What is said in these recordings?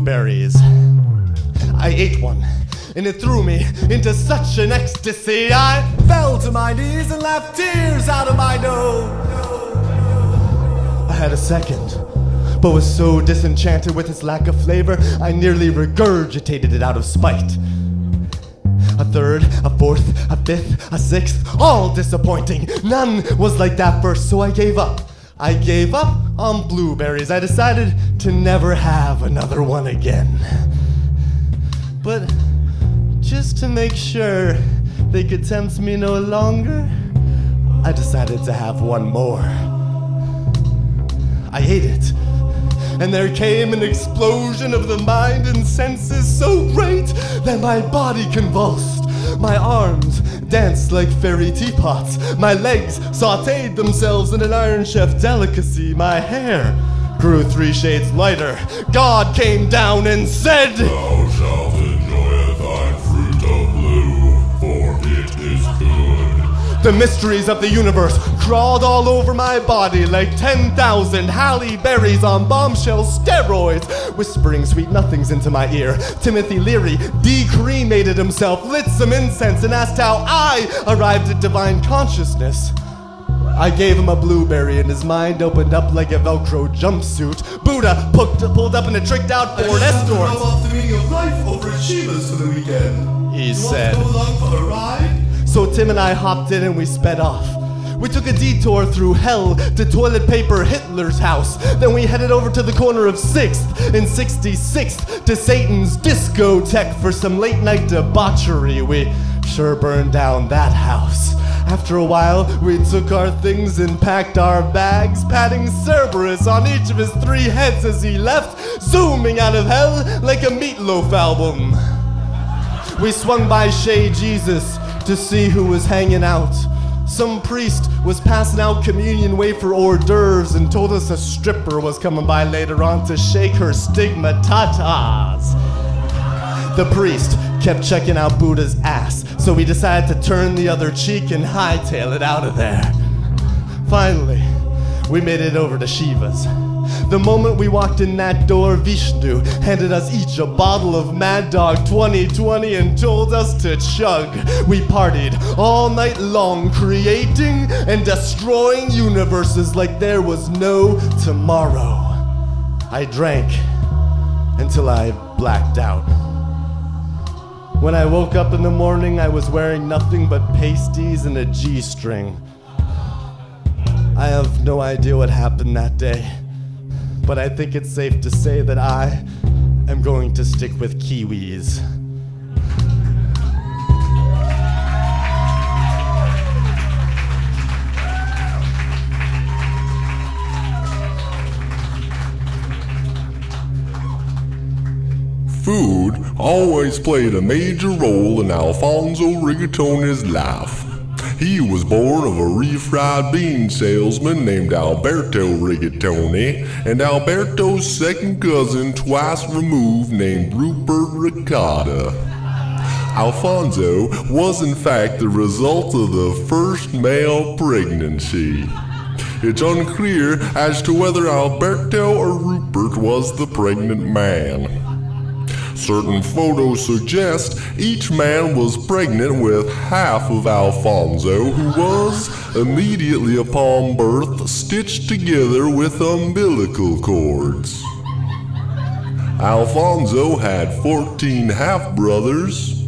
blueberries. I ate one, and it threw me into such an ecstasy. I fell to my knees and laughed tears out of my nose. I had a second, but was so disenchanted with its lack of flavor, I nearly regurgitated it out of spite. A third, a fourth, a fifth, a sixth, all disappointing. None was like that first, so I gave up. I gave up on blueberries. I decided to never have another one again. But just to make sure they could tempt me no longer, I decided to have one more. I ate it, and there came an explosion of the mind and senses so great that my body convulsed. My arms danced like fairy teapots. My legs sautéed themselves in an Iron Chef delicacy. My hair grew 3 shades lighter. God came down and said, "Thou shalt enjoy thy fruit of blue, for it is good." The mysteries of the universe crawled all over my body like 10,000 Halle Berries on bombshell steroids, whispering sweet nothings into my ear. Timothy Leary decremated himself, lit some incense, and asked how I arrived at divine consciousness. I gave him a blueberry, and his mind opened up like a Velcro jumpsuit. Buddha pulled up in a tricked-out Ford Escort. "I know off the meaning of life over achievements for the weekend," he said. "You want to go along for a ride?" So Tim and I hopped in and we sped off. We took a detour through hell to toilet paper Hitler's house. Then we headed over to the corner of 6th and 66th to Satan's discotheque for some late night debauchery. We sure burned down that house. After a while, we took our things and packed our bags, patting Cerberus on each of his 3 heads as he left, zooming out of hell like a Meatloaf album. We swung by Shea Jesus to see who was hanging out. Some priest was passing out communion wafer hors d'oeuvres and told us a stripper was coming by later on to shake her stigmatatas. The priest kept checking out Buddha's ass, so we decided to turn the other cheek and hightail it out of there. Finally, we made it over to Shiva's. The moment we walked in that door, Vishnu handed us each a bottle of Mad Dog 2020 and told us to chug. We partied all night long, creating and destroying universes like there was no tomorrow. I drank until I blacked out. When I woke up in the morning, I was wearing nothing but pasties and a G-string. I have no idea what happened that day, but I think it's safe to say that I am going to stick with kiwis. Food always played a major role in Alphonso Rigatoni's life. He was born of a refried bean salesman named Alberto Rigatoni, and Alberto's second cousin twice removed named Rupert Ricotta. Alphonso was in fact the result of the first male pregnancy. It's unclear as to whether Alberto or Rupert was the pregnant man. Certain photos suggest each man was pregnant with half of Alphonso, who was, immediately upon birth, stitched together with umbilical cords. Alphonso had 14 half-brothers,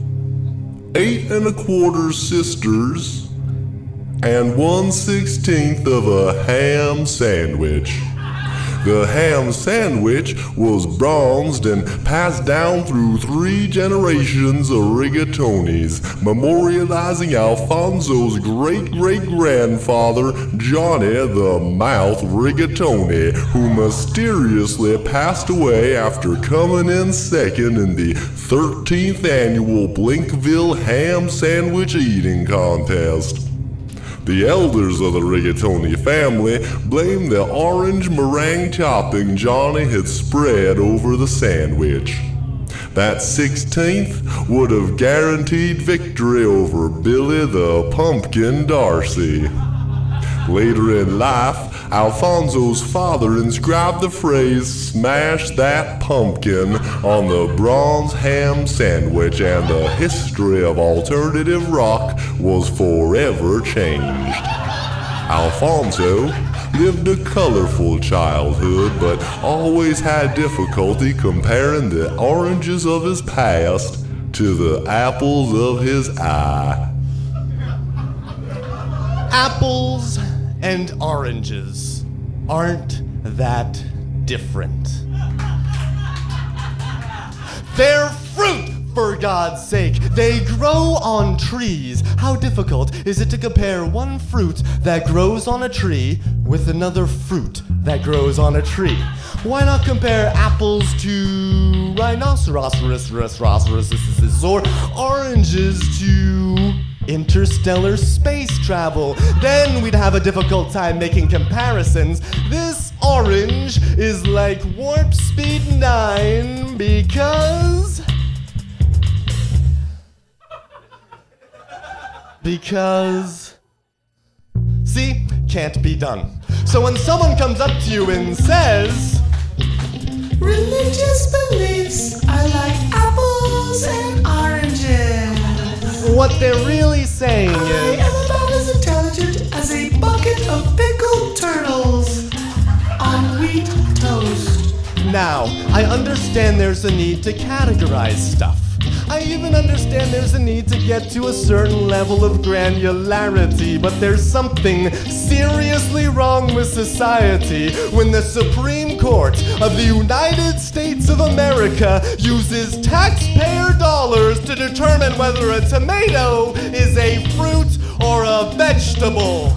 8 1/4 sisters, and 1/16 of a ham sandwich. The ham sandwich was bronzed and passed down through 3 generations of Rigatonis, memorializing Alphonso's great-great-grandfather, Johnny the Mouth Rigatoni, who mysteriously passed away after coming in second in the 13th annual Blinkville Ham Sandwich Eating Contest. The elders of the Rigatoni family blamed the orange meringue topping Johnny had spread over the sandwich. That 16th would have guaranteed victory over Billy the Pumpkin Darcy. Later in life, Alphonso's father inscribed the phrase, "Smash that pumpkin," on the bronze ham sandwich, and the history of alternative rock was forever changed. Alphonso lived a colorful childhood, but always had difficulty comparing the oranges of his past to the apples of his eye. Apples and oranges aren't that different. They're fruit, for God's sake. They grow on trees. How difficult is it to compare one fruit that grows on a tree with another fruit that grows on a tree? Why not compare apples to rhinoceroses or oranges to interstellar space travel? Then we'd have a difficult time making comparisons. This orange is like warp speed 9 because see, can't be done. So when someone comes up to you and says, "Religious beliefs are like apples and oranges," what they're really saying I is, am about as intelligent as a bucket of pickled turtles on wheat toast. now, I understand there's a need to categorize stuff. I even understand there's a need to get to a certain level of granularity, but there's something seriously wrong with society when the Supreme Court of the United States of America uses taxpayer dollars to determine whether a tomato is a fruit or a vegetable.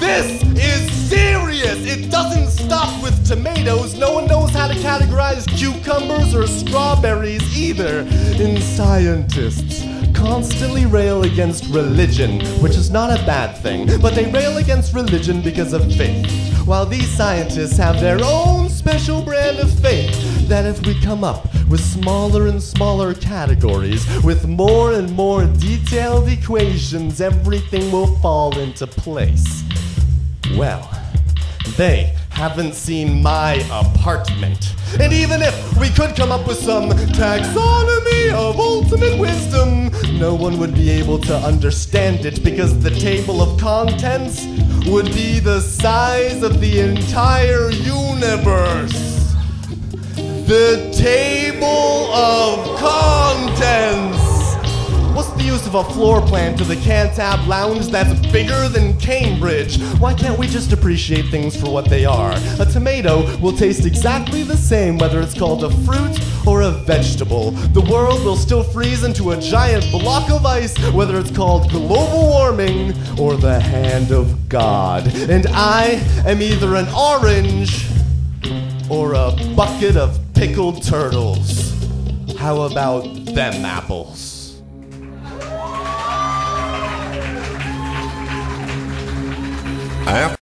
This is serious! It doesn't stop with tomatoes. No one knows how to categorize cucumbers or strawberries either. And scientists constantly rail against religion, which is not a bad thing, but they rail against religion because of faith. While these scientists have their own special brand of faith, that if we come up with smaller and smaller categories, with more and more detailed equations, everything will fall into place. Well, they haven't seen my apartment. And even if we could come up with some taxonomy of ultimate wisdom, no one would be able to understand it because the table of contents would be the size of the entire universe. The table of contents! What's the use of a floor plan to the Cantab Lounge that's bigger than Cambridge? Why can't we just appreciate things for what they are? A tomato will taste exactly the same whether it's called a fruit or a vegetable. The world will still freeze into a giant block of ice whether it's called global warming or the hand of God. And I am either an orange or a bucket of pickled turtles. How about them apples? After